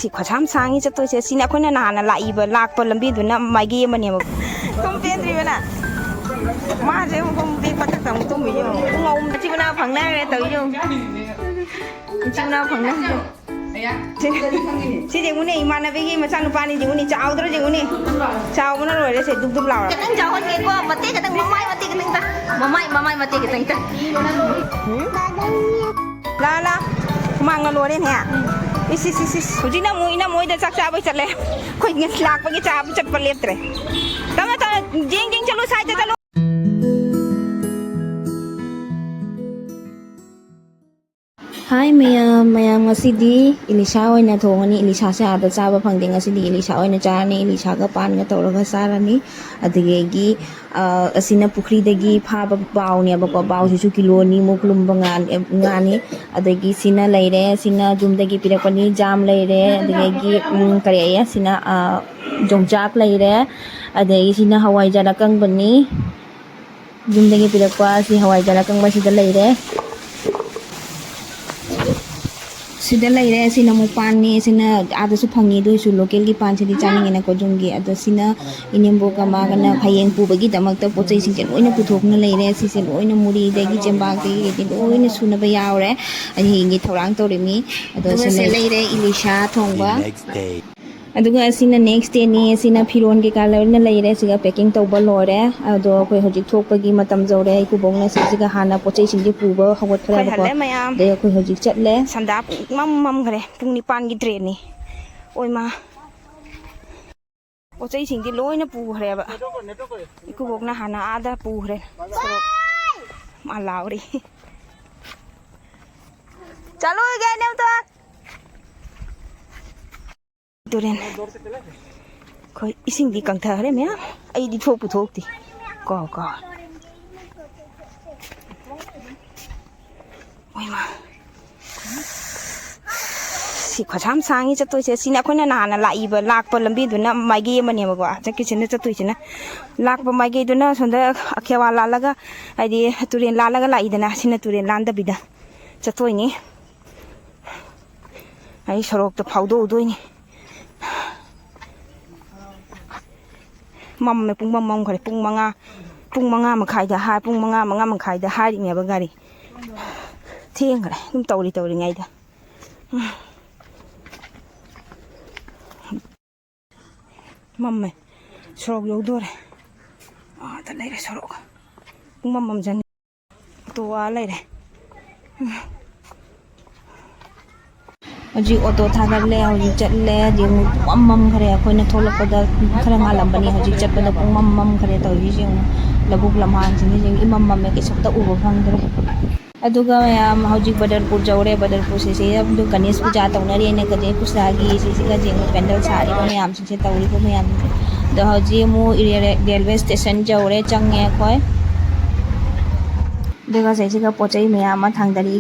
ꯁꯤ ꯈ꯭ꯋꯥꯁꯥꯝ ꯁꯥꯡꯉꯤ ꯆꯠꯇꯣꯏꯁꯦ ꯁꯤꯅ ꯑꯩꯈꯣꯏꯅ ꯅꯍꯥꯟꯅ ꯂꯥꯛꯄ ꯂꯝꯕꯤꯗꯨꯅ ꯃꯥꯏꯒꯤ ꯑꯃꯅꯦꯕ ꯇꯨꯝ ꯄꯦꯟꯗ꯭ꯔꯤꯕꯅ ꯃꯥꯁꯦ ꯃꯐꯝ ꯕꯦꯛ ꯃꯊꯛꯇ ꯑꯃꯨꯛ ꯇꯨꯝꯃꯤꯁꯦ ꯄꯨꯡ ꯑꯍꯨꯝ ꯃꯆꯤꯟ ꯃꯅꯥꯎ ꯐꯪꯅꯈ꯭ꯔꯦ ꯇꯧꯔꯤꯁꯦ ꯃꯆꯤꯟ ꯃꯅꯥꯎ ꯐꯪꯅꯈ꯭ꯔꯦ ꯁꯤ ꯌꯦꯡꯉꯨꯅꯦ ꯏꯃꯥꯟꯅꯕꯤꯒꯤ ꯃꯆꯥꯅꯨꯄꯥꯅꯤ ꯌꯦꯡꯉꯨꯅꯦ ꯆꯥꯎꯗ꯭ꯔꯣ ꯌꯦꯡꯉꯨꯅꯦ ꯆꯥꯎꯕꯅ ꯂꯣꯏꯔꯦꯁꯦ ꯗꯨꯞ ꯗꯨꯞ ꯂꯥꯎꯔ ꯈꯤꯇꯪ ꯆꯥꯎꯍꯟꯒꯦꯀꯣ ꯃꯇꯦꯛ ꯈꯤꯇꯪ ꯃꯃꯥꯏ ꯃꯇꯦꯛ ꯈꯤꯇꯪ ꯃꯃꯥꯏ ꯃꯇꯦꯛ ꯈꯤꯇꯪ ꯂꯥ ꯍꯨꯃꯥꯡꯅ ꯂꯣꯏꯔꯦꯅꯦ ꯏꯁ ꯍꯧꯖꯤꯛꯅ ꯑꯃꯨꯛ ꯏꯅꯝꯃꯣꯏꯗ ꯆꯥꯛ ꯆꯥꯕꯩ ꯆꯠꯂꯦ ꯑꯩꯈꯣꯏ ꯉꯁꯤ ꯂꯥꯛꯄꯒꯤ ꯆꯥꯕ ꯆꯠꯄ ꯂꯦꯞꯇ꯭ꯔꯦ ꯇꯞꯅ ꯖꯦꯡ ꯆꯠꯂꯨ ꯁꯥꯏꯗ ꯆꯠꯂꯨ ꯍꯥꯏ ꯃꯌꯥꯝ ꯉꯁꯤꯗꯤ ꯏꯂꯤꯁꯥ ꯑꯣꯏꯅ ꯊꯣꯡꯉꯅꯤ ꯏꯂꯤꯁꯥꯁꯦ ꯑꯥꯗ ꯆꯥꯕ ꯐꯪꯗꯦ ꯉꯁꯤꯗꯤ ꯏꯂꯤꯁꯥ ꯑꯣꯏꯅ ꯆꯥꯔꯅꯤ ꯏꯂꯤꯁꯥꯒ ꯄꯥꯟꯒ ꯇꯧꯔꯒ ꯆꯥꯔꯅꯤ ꯑꯗꯒꯤ ꯑꯁꯤꯅ ꯄꯨꯈ꯭ꯔꯤꯗꯒꯤ ꯐꯥꯕ ꯕꯥꯎꯅꯦꯕꯀꯣ ꯕꯥꯎꯁꯤꯁꯨ ꯀꯤꯂꯣ ꯑꯅꯤꯃꯨꯛ ꯂꯨꯝꯕ ꯉꯥꯅꯤ ꯑꯗꯒꯤ ꯁꯤꯅ ꯂꯩꯔꯦ ꯁꯤꯅ ꯌꯨꯝꯗꯒꯤ ꯄꯤꯔꯛꯄꯅꯤ ꯖꯥꯝ ꯂꯩꯔꯦ ꯑꯗꯒꯤ ꯀꯔꯤ ꯁꯤꯅ ꯌꯣꯡꯆꯥꯛ ꯂꯩꯔꯦ ꯑꯗꯒꯤ ꯁꯤꯅ ꯍꯋꯥꯏꯖꯥꯔ ꯑꯀꯪꯕꯅꯤ ꯌꯨꯝꯗꯒꯤ ꯄꯤꯔꯛꯄ ꯁꯤ ꯍꯋꯥꯏꯖꯥꯔ ꯑꯀꯪꯕꯁꯤꯗ ꯂꯩꯔꯦ ꯁꯤꯗ ꯂꯩꯔꯦ ꯁꯤꯅ ꯑꯃꯨꯛ ꯄꯥꯟꯅꯤ ꯁꯤꯅ ꯑꯥꯗꯁꯨ ꯐꯪꯉꯤ ꯑꯗꯨꯏꯁꯨ ꯂꯣꯀꯦꯜꯒꯤ ꯄꯥꯟꯁꯤꯗꯤ ꯆꯥꯅꯤꯡꯉꯦꯅꯀꯣ ꯌꯨꯝꯒꯤ ꯑꯗꯣ ꯁꯤꯅ ꯏꯅꯦꯝꯕꯣꯛꯀ ꯃꯥꯒꯅ ꯍꯌꯦꯡ ꯄꯨꯕꯒꯤꯗꯃꯛꯇ ꯄꯣꯠ ꯆꯩꯁꯤꯡꯁꯦ ꯂꯣꯏꯅ ꯄꯨꯊꯣꯛꯅ ꯂꯩꯔꯦ ꯁꯤꯁꯦ ꯂꯣꯏꯅ ꯃꯨꯔꯤꯗꯒꯤ ꯆꯦꯡꯕꯥꯛꯇꯒꯤ ꯀꯩꯗꯤ ꯂꯣꯏꯅ ꯁꯨꯅꯕ ꯌꯥꯎꯔꯦ ꯍꯌꯦꯡꯒꯤ ꯊꯧꯔꯥꯡ ꯇꯧꯔꯤꯃꯤ ꯑꯗꯣ ꯁꯤ ꯂꯩꯔꯦ ꯏꯂꯤꯁꯥ ꯊꯣꯡꯕ ꯑꯗꯨꯒ ꯑꯁꯤꯅ ꯅꯦꯛꯁ ꯗꯦꯅꯤ ꯑꯁꯤꯅ ꯐꯤꯔꯣꯟ ꯀꯩꯀꯥ ꯂꯣꯏꯅ ꯂꯩꯔꯦ ꯁꯤꯒ ꯄꯦꯛꯀꯤꯡ ꯇꯧꯕ ꯂꯣꯏꯔꯦ ꯑꯗꯣ ꯑꯩꯈꯣꯏ ꯍꯧꯖꯤꯛ ꯊꯣꯛꯄꯒꯤ ꯃꯇꯝ ꯌꯧꯔꯦ ꯏꯀꯨꯕꯣꯛꯅ ꯁꯤꯁꯤꯒ ꯍꯥꯟꯅ ꯄꯣꯠ ꯆꯩꯁꯤꯡꯁꯦ ꯄꯨꯕ ꯍꯧꯒꯠꯈ꯭ꯔꯦꯕꯀꯣ ꯑꯗꯩ ꯑꯩꯈꯣꯏ ꯍꯧꯖꯤꯛ ꯆꯠꯂꯦ ꯁꯟꯗꯥ ꯃꯝꯈ꯭ꯔꯦ ꯄꯨꯡ 9ꯒꯤ ꯇ꯭ꯔꯦꯟꯅꯤ ꯑꯣꯏꯃ ꯄꯣꯠ ꯆꯩꯁꯤꯡꯗꯤ ꯂꯣꯏꯅ ꯄꯨꯈ꯭ꯔꯦꯕ ꯏꯀꯨꯕꯣꯛꯅ ꯍꯥꯟꯅ ꯑꯥꯗ ꯄꯨꯈ꯭ꯔꯦ ꯃꯥ ꯂꯥꯎꯔꯤ ꯆꯠꯂꯨꯒꯦ ꯑꯝꯇ ꯇꯨꯔꯦꯟ ꯑꯩꯈꯣꯏ ꯏꯁꯤꯡꯗꯤ ꯀꯪꯊꯈ꯭ꯔꯦ ꯃꯌꯥꯝ ꯑꯩꯗꯤ ꯊꯣꯛꯄꯨ ꯊꯣꯛꯇꯦ ꯀꯣ ꯑꯣꯏꯃ ꯁꯤ ꯈ꯭ꯋꯥꯁꯥꯝ ꯁꯥꯡꯉꯤ ꯆꯠꯇꯣꯏꯁꯦ ꯁꯤꯅ ꯑꯩꯈꯣꯏꯅ ꯅꯍꯥꯟꯅ ꯂꯥꯛꯄ ꯂꯝꯕꯤꯗꯨꯅ ꯃꯥꯏꯒꯤ ꯑꯃꯅꯦꯕꯀꯣ ꯆꯠꯈꯤꯁꯤꯅ ꯆꯠꯇꯣꯏꯁꯤꯅ ꯂꯥꯛꯄ ꯃꯥꯏꯒꯤꯗꯨꯅ ꯁꯣꯝꯗ ꯑꯈꯦꯋꯥ ꯂꯥꯜꯂꯒ ꯍꯥꯏꯗꯤ ꯇꯨꯔꯦꯟ ꯂꯥꯜꯂꯒ ꯂꯥꯛꯏꯗꯅ ꯁꯤꯅ ꯇꯨꯔꯦꯟ ꯂꯥꯟꯗꯕꯤꯗ ꯆꯠꯇꯣꯏꯅꯤ ꯑꯩ ꯁꯣꯔꯣꯛꯇ ꯐꯥꯎꯗꯣꯛꯎꯗꯣꯏꯅꯤ ꯃꯝꯃꯦ ꯄꯨꯡ ꯃꯝꯈ꯭ꯔꯦ ꯄꯨꯡ 5 ꯃꯈꯥꯏꯗ ꯄꯨꯡ 5 ꯃꯈꯥꯏꯗ ꯍꯥꯏꯔꯤꯅꯦꯕ ꯒꯥꯔꯤ ꯊꯦꯡꯈ꯭ꯔꯦ ꯑꯗꯨꯝ ꯇꯧꯔꯤꯉꯩꯗ ꯃꯝꯃꯦ ꯁꯣꯔꯣꯛ ꯌꯧꯗꯣꯔꯦ ꯑꯥꯗ ꯂꯩꯔꯦ ꯁꯣꯔꯣꯛ ꯄꯨꯡ ꯃꯝꯖꯅꯤ ꯑꯣꯇꯣ ꯂꯩꯔꯦ ꯍꯧꯖꯤꯛ ꯑꯣꯇꯣ ꯊꯥꯒꯠꯂꯦ ꯍꯧꯖꯤꯛ ꯆꯠꯂꯦ ꯌꯦꯡꯉꯨ ꯄꯨꯡ ꯃꯝꯈ꯭ꯔꯦ ꯑꯩꯈꯣꯏꯅ ꯊꯣꯛꯂꯛꯄꯗ ꯈꯔ ꯉꯥꯜꯂꯝꯕꯅꯤ ꯍꯧꯖꯤꯛ ꯆꯠꯄꯗ ꯄꯨꯡ ꯃꯝꯈ꯭ꯔꯦ ꯇꯧꯔꯤꯁꯦ ꯌꯦꯡꯉꯨ ꯂꯧꯕꯨꯛ ꯂꯝꯍꯥꯡꯁꯤꯡꯁꯦ ꯌꯦꯡꯉꯨ ꯏꯃꯝ ꯃꯝꯃꯦ ꯀꯩꯁꯨꯝꯇ ꯎꯕ ꯐꯪꯗ꯭ꯔꯦ ꯑꯗꯨꯒ ꯃꯌꯥꯝ ꯍꯧꯖꯤꯛ ꯕꯗꯔꯄꯨꯔ ꯌꯧꯔꯦ ꯕꯗꯔꯄꯨꯔꯁꯤꯁꯦ ꯒꯅꯦꯁ ꯄꯨꯖꯥ ꯇꯧꯅꯔꯤꯅ ꯒꯅꯦꯁ ꯄꯨꯖꯥꯒꯤ ꯁꯤꯁꯤꯒ ꯌꯦꯡꯉꯨ ꯄꯦꯟꯗꯜ ꯁꯥꯔꯤꯕ ꯃꯌꯥꯝꯁꯤꯡꯁꯦ ꯇꯧꯔꯤꯕ ꯃꯌꯥꯝꯁꯤꯡꯁꯦ ꯑꯗꯣ ꯍꯧꯖꯤꯛ ꯑꯃꯨꯛ ꯔꯦꯜꯋꯦ ꯏꯁꯇꯦꯁꯟ ꯌꯧꯔꯦ ꯆꯪꯉꯦ ꯑꯩꯈꯣꯏ ꯑꯗꯨꯒ ꯁꯤꯁꯤꯒ ꯄꯣꯠ ꯆꯩ ꯃꯌꯥꯝ ꯑꯃ ꯊꯥꯡꯗꯔꯤ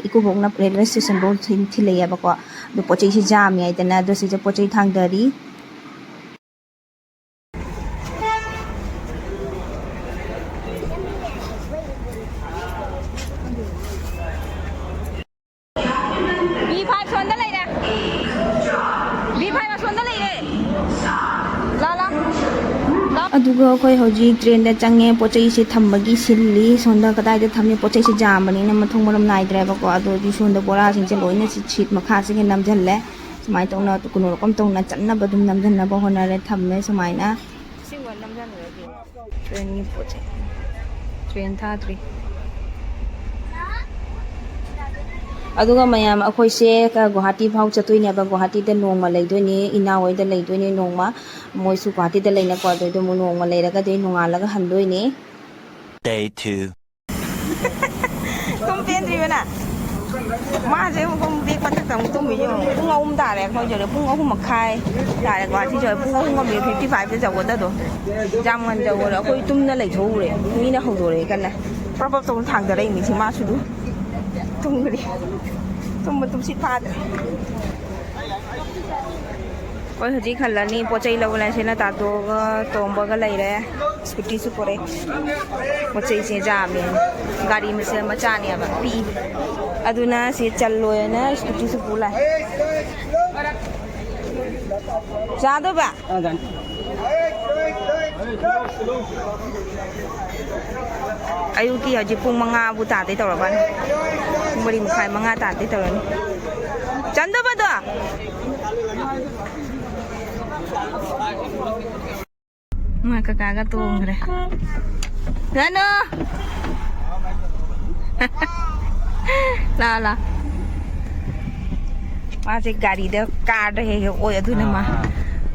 ꯏꯀꯨꯕꯣꯛꯅ ꯔꯦꯜꯋꯦ ꯏꯁꯇꯦꯁꯟꯐꯥꯎ ꯊꯤꯜꯂꯛꯑꯦꯕꯀꯣ ꯑꯗꯣ ꯄꯣꯠ ꯆꯩꯁꯤ ꯌꯥꯝꯃꯦ ꯍꯥꯏꯗꯅ ꯑꯗꯣ ꯁꯤꯁꯦ ꯄꯣꯠ ꯆꯩ ꯊꯥꯡꯗꯔꯤ ꯑꯗꯨꯒ ꯑꯩꯈꯣꯏ ꯍꯧꯖꯤꯛ ꯇ꯭ꯔꯦꯟꯗ ꯆꯪꯉꯦ ꯄꯣꯠ ꯆꯩꯁꯦ ꯊꯝꯕꯒꯤ ꯁꯤꯜꯂꯤ ꯁꯣꯝꯗ ꯀꯗꯥꯏꯗ ꯊꯝꯃꯤ ꯄꯣꯠ ꯆꯩꯁꯦ ꯌꯥꯝꯕꯅꯤꯅ ꯃꯊꯣꯡ ꯃꯔꯝ ꯅꯥꯏꯗ꯭ꯔꯦꯕꯀꯣ ꯑꯗꯨꯗꯤ ꯁꯣꯝꯗ ꯕꯣꯔꯥꯁꯤꯡꯁꯦ ꯂꯣꯏꯅ ꯁꯤꯠ ꯃꯈꯥꯁꯤꯒ ꯅꯝꯁꯤꯜꯂꯦ ꯁꯨꯃꯥꯏꯅ ꯇꯧꯅ ꯀꯩꯅꯣꯔꯣꯝ ꯇꯧꯅ ꯆꯠꯅꯕ ꯑꯗꯨꯝ ꯅꯝꯁꯤꯟꯅꯕ ꯍꯣꯠꯅꯔꯦ ꯊꯝꯃꯦ ꯁꯨꯃꯥꯏꯅ ꯇ꯭ꯔꯦꯟꯒꯤ ꯄꯣꯠ ꯆꯩ ꯇ꯭ꯔꯦꯟ ꯊꯥꯗ꯭ꯔꯤ ꯑꯗꯨꯒ ꯃꯌꯥꯝ ꯑꯩꯈꯣꯏꯁꯦ ꯒꯨꯋꯥꯍꯥꯇꯤ ꯐꯥꯎ ꯆꯠꯇꯣꯏꯅꯦꯕ ꯒꯨꯋꯥꯍꯥꯇꯤꯗ ꯅꯣꯡꯃ ꯂꯩꯗꯣꯏꯅꯦ ꯏꯅꯥꯎ ꯍꯣꯏꯗ ꯂꯩꯗꯣꯏꯅꯦ ꯅꯣꯡꯃ ꯃꯣꯏꯁꯨ ꯒꯨꯋꯥꯍꯥꯇꯤꯗ ꯂꯩꯅꯀꯣ ꯑꯗꯨꯏꯗꯣ ꯑꯃꯨꯛ ꯅꯣꯡꯃ ꯂꯩꯔꯒꯗꯤ ꯅꯣꯡꯉꯥꯜꯂꯒ ꯍꯟꯗꯣꯏꯅꯦ Day 2 ꯇꯨꯝ ꯄꯦꯟꯗ꯭ꯔꯤꯕꯅ ꯃꯥꯁꯦ ꯃꯐꯝ ꯕꯦꯛ ꯃꯊꯛꯇ ꯑꯃꯨꯛ ꯇꯨꯝꯃꯤꯁꯦ ꯄꯨꯡ 3 ꯇꯥꯔꯦ ꯑꯩꯈꯣꯏ ꯌꯧꯔꯦ ꯄꯨꯡ 3 ꯃꯈꯥꯏ ꯇꯥꯔꯦ ꯒꯨꯋꯥꯍꯥꯇꯤ ꯌꯧꯔꯦ ꯄꯨꯡ 3:55ꯗ ꯌꯧꯒꯗꯗꯣ ꯌꯥꯝ ꯉꯟ ꯌꯧꯔꯦ ꯑꯩꯈꯣꯏ ꯇꯨꯝꯅ ꯂꯩꯊꯣꯛꯎꯔꯦ ꯃꯤꯅ ꯍꯧꯗꯣꯔꯛꯑꯦ ꯀꯟꯅ ꯄ꯭ꯔꯞ ꯇꯧꯅ ꯊꯥꯡꯗꯔꯛꯏ ꯃꯥꯁꯨ ꯇꯨꯝꯈ꯭ꯔꯦ ꯇꯨꯝꯁꯤꯠ ꯐꯥꯗ꯭ꯔꯦ ꯍꯣꯏ ꯍꯧꯖꯤꯛ ꯍꯜꯂꯅꯤ ꯄꯣꯠ ꯆꯩ ꯂꯧꯕ ꯂꯥꯏꯁꯦꯅ ꯇꯥꯇꯣꯒ ꯇꯣꯝꯕꯒ ꯂꯩꯔꯦ ꯁ꯭ꯀꯨꯇꯤꯁꯨ ꯄꯨꯔꯛꯑꯦ ꯄꯣꯠ ꯆꯩꯁꯦ ꯌꯥꯝꯃꯦ ꯒꯥꯔꯤ ꯃꯆꯥꯅꯦꯕ ꯄꯤꯛꯏ ꯑꯗꯨꯅ ꯁꯤ ꯆꯜꯂꯣꯏꯅ ꯁ꯭ꯀꯨꯇꯤꯁꯨ ꯄꯨ ꯂꯥꯛꯑꯦ ꯆꯥꯗꯣꯕ ꯑꯌꯨꯛꯀꯤ ꯍꯧꯖꯤꯛ ꯄꯨꯡ 5ꯕꯨ ꯇꯥꯗꯩ ꯇꯧꯔꯕꯅꯤ ꯄꯨꯡ 4:30 5 ꯇꯥꯗꯩ ꯇꯧꯔꯅꯤ ꯆꯟꯗꯣꯕꯗꯣ ꯃꯥ ꯀꯀꯥꯒ ꯇꯣꯡꯈ꯭ꯔꯦ ꯔꯅꯣ ꯂꯥ मासे गाड़ी कार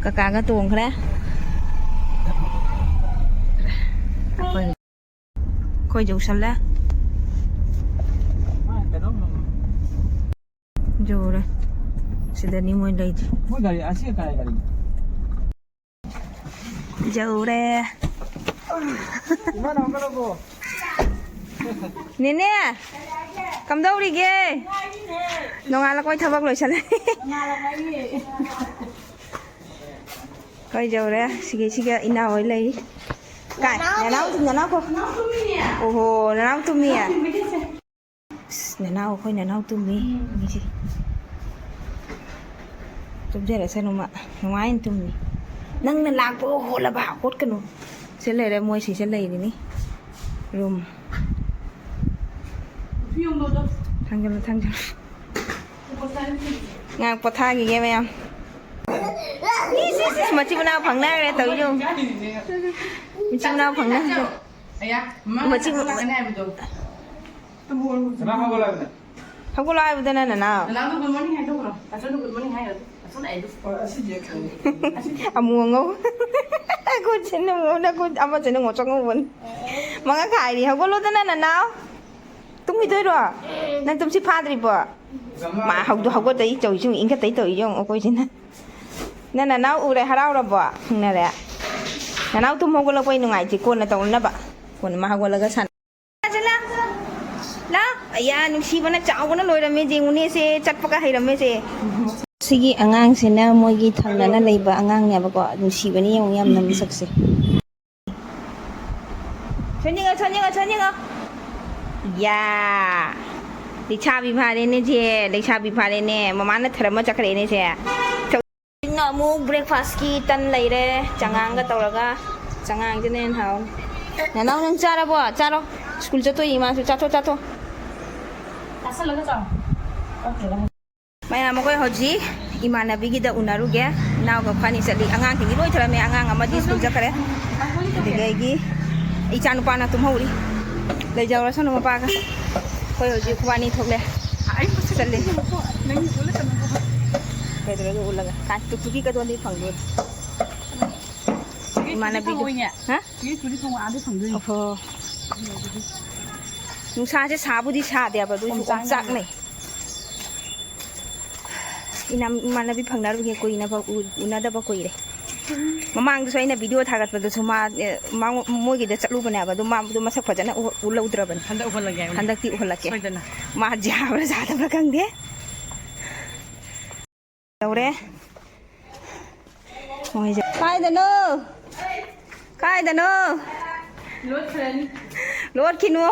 कका तोंख्रे खोई जौसल जोरे सिदनी मोई लेजी जौरे नेने कमदौरीगे नोंगाला कोई थबक लोइसले कोई जौरे सिगे इना होय लई काय ननाव को ओहो ननाव तुमी है ननाव कोई ननाव तुमी मिसी तुम जरे सनुमा नवाइन तुमी नंगना लाकपो होलबा होटकनु से लेरे मोय सि से लेनि नि room थांजल ngang potha gi ge ma'am mà chim nào phẳng nang này tới dùng chim nào phẳng nang mà chim không có like bên này là nào mua ngô cô xin nó mua cô ama xin nó ngồi trong ngô vẫn mà cái khải thì không có luôn tên là nào tung đi thôi rồi nên tung ship pha đi bữa mà không có tí trời chung yên cái tí trời chung cô xin nên là nấu u đây harau rồi bữa nè đấy là nấu tung không có lâu quay ngày chỉ con là tàu nó bạ còn mà không có lâu cái sẵn lá ya nung si bana chao ko na loi rame je uni se chatpa ka hai rame je sigi angang se na moi gi thangna na leiba angang ne ba ko nung si bani yong yam nam sak se chonjinga ya lecha bi pha le ne je lecha bi pha le ne mama na tharama chakre ne je na mu breakfast ki tan lai re changang ga tawraga changang je nen haw na naw nang chara bo charo school cha to ima su cha to मैं मकोई हजी इमानबी गिदा उनारुगे नाव ग फानी चली अंगांग की लोई थरमे अंगांग अमदी school जकरे दिगेगी इचा नुपाना तुमहौरी ले जावरा सनु मपागा कोई हजी खुवानी थोले चले बेदरे उलगा का टुकटुकी का दोली फंगदो इमानबी हां ये तुली फंग आदि फंगदो ओहो नुसासे साबुदी सादेबा दु चाक नै इनाम मानबी फंगनारुगे कोइना बा उनादबा कोइरे ममांग सोइना वीडियो थागतबदो सुमा मोगी द चलु बनेबा दु मा दु मसक फजना उलौद्रबन हंदक उहलगे हंदकती उहलके सोइदना मा जाबरा जादबरा कंगे दौरे मोय कायदनो लोड खिनु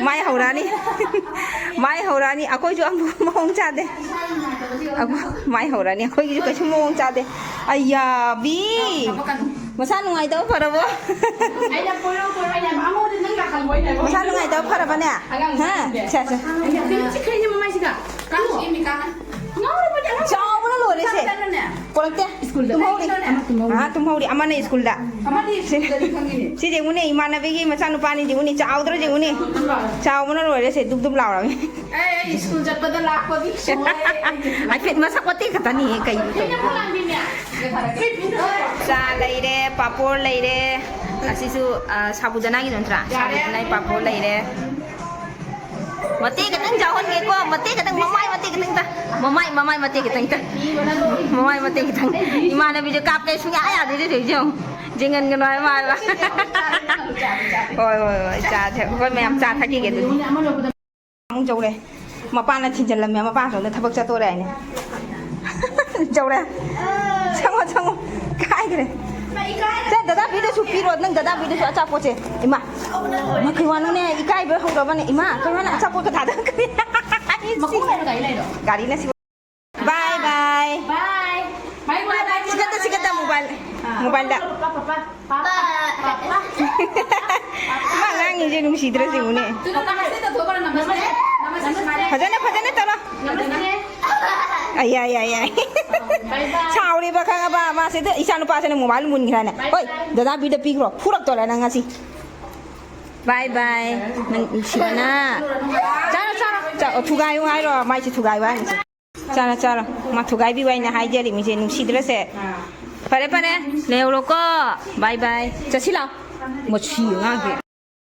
माई हौरानी अखोई जो मोंग चादे माई हौरानी अखोई जो कछु मोंग चादे अय्या बी मसा नुंगाई दो फरबो मसा नुंगाई दो फरबने हां छा चावना लोरे से कोलते स्कूल तुम हौरी अमने स्कूल दा सी जेमुने इमानबी की मसा नुपानी जेमुने चावद्र जेमुने चावना लोरे से दुब लावरा ए स्कूल जपदा लाखोदी आई फिट मसा कोती खतनी कई चा लेरे पापड़ लेरे असिसु साबुदाना की नंत्रा साबुदाना पापड़ लेरे mati katang jauhan ke ko mati katang mamai mati katang ta mamai mati katang ta mamai mati katang imana bi jo kap ke sunga aya de de jong jingan ke noi mai ba oi cha the ko mem cha thaki ke du mong jau le ma pa na chin jan la me ma pa so le thabak cha to re ne 저래 창어 가이 그래 자 다다 비도 수피로 능 다다 비도 수 아차포체 이마 마 그와노네 이카이 버 홍더바네 이마 그와나 아차포가 다다 그래 마콩 가이 라이로 가리네 시 바이 바이 바이 바이 시간다 모바일 다 망ang 이제 눈시들어 지우네 파자네 떠라 아야야야 차우리 바카가 봐 마세드 이산우 파세는 모바일 문이라네 어이 다다 비드 피그로 풀럭 떠라 나가시 바이바이 난 시바나 자 투가이 와이로 마이치 투가이 와이 짜라 마 투가이 비와이나 하이제리 미제 눈시들어세 파레 레오로코 바이바이 자 실라 뭐 치유하게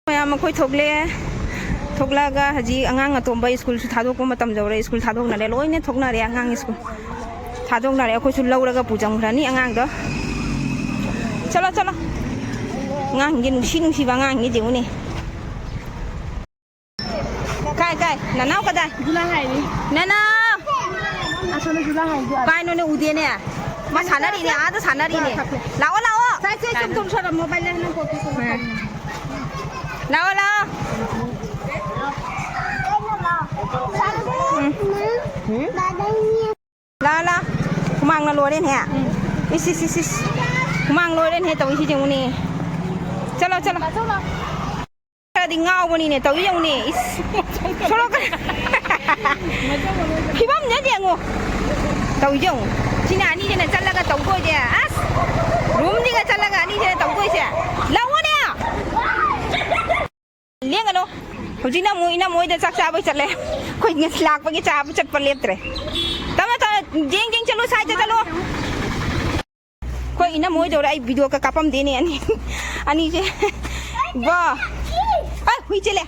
ꯃꯌꯥꯝ ꯑꯩꯈꯣꯏ ꯊꯣꯛꯂꯛꯑꯒ ꯍꯧꯖꯤꯛ ꯑꯉꯥꯡ ꯑꯇꯣꯝꯕ ꯁ꯭ꯀꯨꯜꯁꯨ ꯊꯥꯗꯣꯛꯄ ꯃꯇꯝ ꯌꯧꯔꯦ ꯁ꯭ꯀꯨꯜ ꯊꯥꯗꯣꯛꯅꯔꯦ ꯂꯣꯏꯅ ꯊꯣꯛꯅꯔꯦ ꯑꯉꯥꯡ ꯁ꯭ꯀꯨꯜ ꯊꯥꯗꯣꯛꯅꯔꯦ ꯑꯩꯈꯣꯏꯁꯨ ꯂꯧꯔꯒ ꯄꯨꯖꯪꯈ꯭ꯔꯅꯤ ꯑꯉꯥꯡꯗꯣ ꯆꯠꯂꯣ ꯑꯉꯥꯡꯒꯤ ꯅꯨꯡꯁꯤꯕ ꯑꯉꯥꯡꯒꯤ ꯌꯦꯡꯉꯨꯅꯦ ꯀꯥꯏ ꯅꯅꯥꯎ ꯀꯗꯥꯏ ꯅꯅꯥꯎ ꯀꯥꯏꯅꯣꯅꯦ ꯎꯗꯦꯅꯦ ꯃꯥ ꯁꯥꯟꯅꯔꯤꯅꯦ ꯑꯥꯗ ꯁꯥꯟꯅꯔꯤꯅꯦ ꯂꯥꯛꯑꯣ 나와라. 나와라. 구멍 넣어야 해. 이씨. 구멍 넣어야 해. 또 이씨 정우니. चलो. दिंगाव बनी ने तो ये उन्हें इस चलो कर फिबम ने दियांगो तो ये चिना आनी जने चल लगा तो कोई जे आस रूम दिगा चल लगा आनी जने तो कोई से लाओ ने लेंगे लो हुजिना मोई दे चक चाबे चले कोई ने लाग पगे चाब चट पर लेत्रे तमे तो जेंग चलो साइड चलो कोई इना मोई दो आई वीडियो का कापम देने आनी जे वाह हुई चले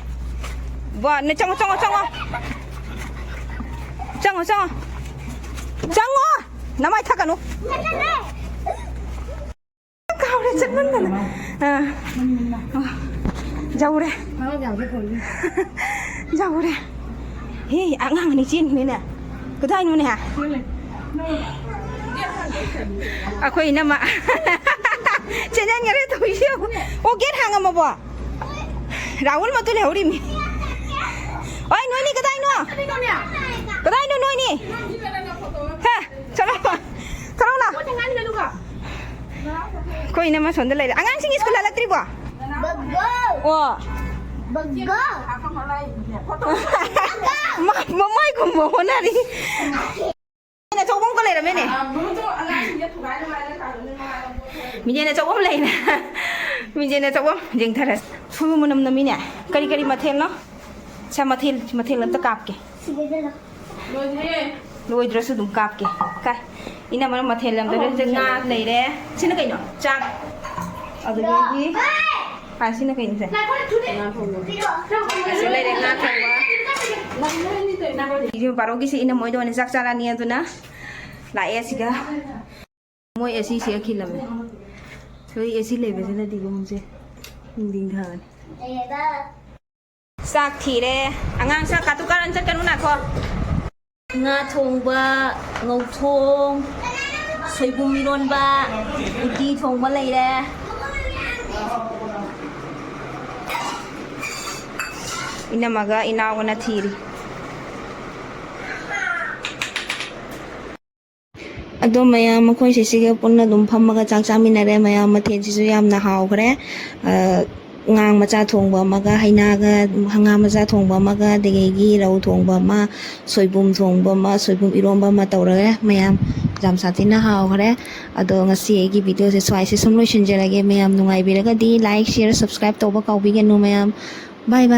वाह ने चंगो नमाय था कनो कावरे चलमन ना जाऊ रे हे आंगांग नि चिन नि ने कदाय नु ने हा अखोय नमा चेनन गरे तो यो ओ गेट हांगा मबो राहुल मतुल हेउरी मी ओय नोनी कदाय नो नोनी हे चलो ना कोई नमा संदल ले आंगांग सिंग स्कूल लालत्रि बो ओ मम्माई गुम्बो होनारी ने चौबम को ले रमे ने मिजेने चौबम ले ना मिजेने चौबम जिंग थरस फुबु मनम नमी ने करी मथेल नो चा मथेल ल त काप के लोइद्रसु दुम काप के काय इना मन मथेल लम दरे जंगा लेरे सिन कइनो चाक अदुगी पासिना कइनो से लेरे ना थवा इयो बारोगी से इना मोइदो ने चाक चालानी अदुना लाए सिगा मोइ एसी से खिलमे सोई एसी लेबे से दिगो हमसे दिंग थान sak thire angang sa katukaran chat kanu na ko nga thongba ngau thong soibum miron ba uti thongba leire inamaga inawna thiri ꯑꯗꯣ ꯃꯌꯥꯝ ꯃꯈꯣꯏ ꯁꯤꯁꯤꯒ ꯄꯨꯟꯅ ꯑꯗꯨꯝ ꯐꯝꯃꯒ ꯆꯥꯛ ꯆꯥꯃꯤꯟꯅꯔꯦ ꯃꯌꯥꯝ ꯃꯊꯦꯜꯁꯤꯁꯨ ꯌꯥꯝꯅ ꯍꯥꯎꯈ꯭ꯔꯦ ꯉꯥꯡ ꯃꯆꯥ ꯊꯣꯡꯕ ꯑꯃꯒ ꯍꯩꯅꯥꯒ ꯍꯪꯒꯥꯝ ꯃꯆꯥ ꯊꯣꯡꯕ ꯑꯃꯒ ꯑꯗꯒꯤ ꯔꯧ ꯊꯣꯡꯕ ꯑꯃ ꯁꯣꯏꯕꯨꯝ ꯊꯣꯡꯕ ꯑꯃ ꯁꯣꯏꯕꯨꯝ ꯏꯔꯣꯝꯕ ꯑꯃ ꯇꯧꯔꯒ ꯃꯌꯥꯝ ꯌꯥꯝ ꯁꯥꯊꯤꯅ ꯍꯥꯎꯈ꯭ꯔꯦ ꯑꯗꯣ ꯉꯁꯤ ꯑꯩꯒꯤ ꯚꯤꯗꯤꯑꯣꯁꯦ ꯁ꯭ꯋꯥꯏꯁꯦ ꯁꯨꯝ ꯂꯣꯏꯁꯤꯟꯖꯔꯒꯦ ꯃꯌꯥꯝ ꯅꯨꯡꯉꯥꯏꯕꯤꯔꯒꯗꯤ ꯂꯥꯏꯛ ꯁꯤꯌꯔ ꯁꯕꯁꯀ꯭ꯔꯥꯏꯕ ꯇꯧꯕ ꯀꯥꯎꯕꯤꯒꯅꯨ ꯃꯌꯥꯝ ꯕꯥꯏ